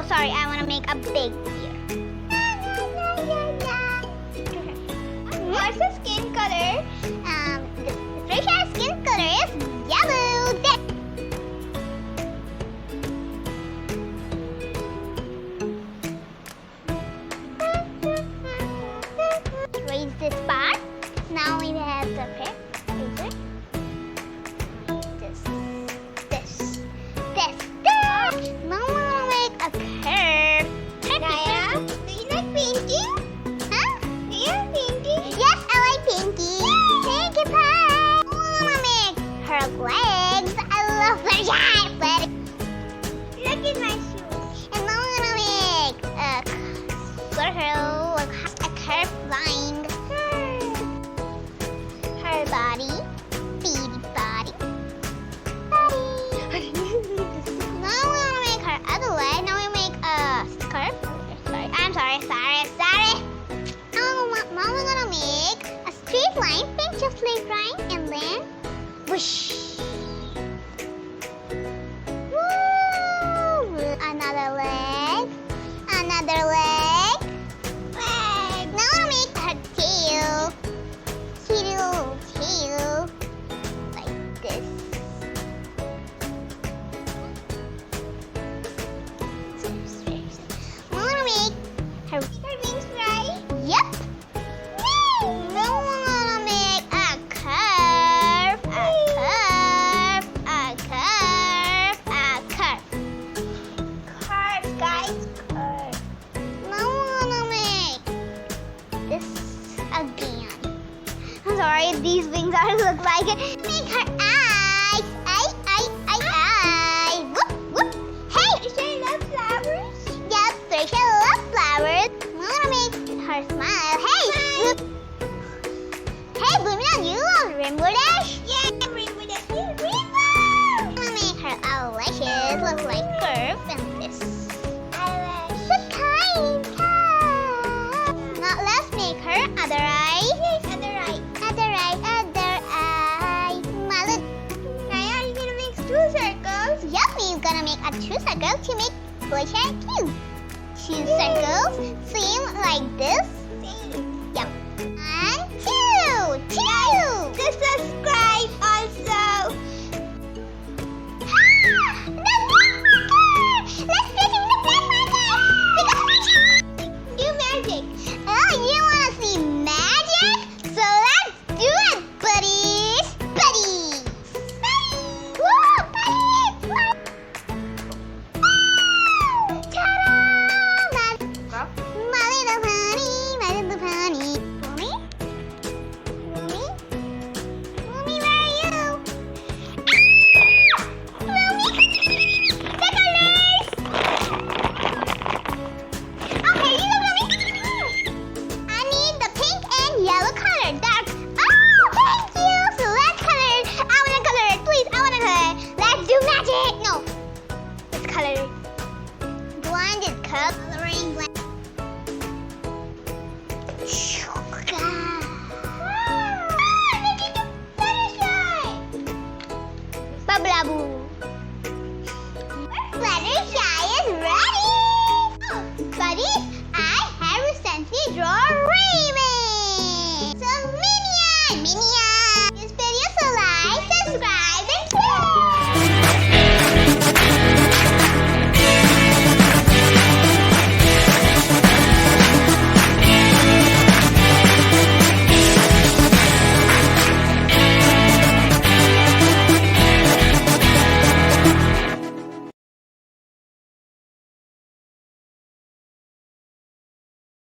Oh, sorry, I want to make a big ear. What's the skin color? The Fluttershy's skin color is yellow. Raise this part. Now we have the razor. This. Now we're gonna make a curve. Inayah, do you like painting? Huh? Do you like painting? Yes, I like Pinky. Thank you, Pie. I'm gonna make her legs. I love Fluttershy. Look at my shoes. And now I'm gonna make a circle, a curved line. Her body, baby body. Now we're gonna make her other leg. Now we make a skirt. Sorry. Now we're gonna make a straight line, pinch of straight line, and then whoosh. Woo! Another leg. Now we'll make her tail. Cute little tail. Like this. We're gonna make her wings right. Yep. Now we're gonna make a curve. Curve, guys, curve. Now we're gonna make this again. I'm sorry, these wings are look like it. Make her eyes. Eye. Whoop. Hey! Does she love flowers? Yes, Fluttershy loves flowers. I'm gonna make her smile. Hey! Hey, Blooming, you love Rainbow Dash? Yeah, rainbow dash. Rainbow! I'm gonna make her eyelashes look like curve and this. Eyelash. So kind. Now let's make her other eye. Yes, other eye. Other eye. Malad. Inayah, are you gonna make 2 circles? Yep, we're gonna make a 2 circles to make Fluttershy cute. 2 circles, same like this.